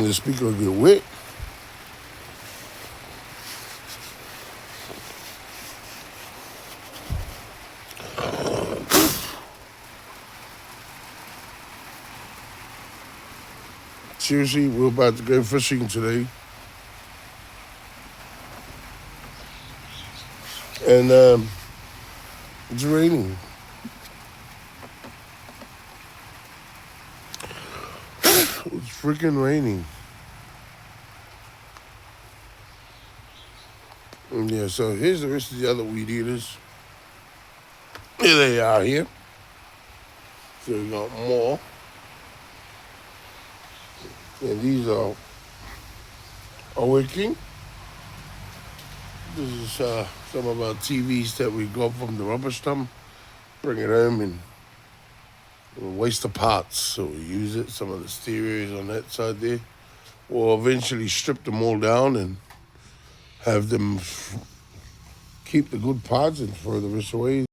the speaker will get wet. Seriously, we're about to go fishing today. And it's raining. It's freaking raining. And yeah, so here's the rest of the other weed eaters. Here they are here. So we got more. And these are working. This is some of our TVs that we got from the rubbish dump. Bring it home and we'll waste the parts. So we use it. Some of the stereos on that side there. We'll eventually strip them all down and have them keep the good parts and throw the rest away.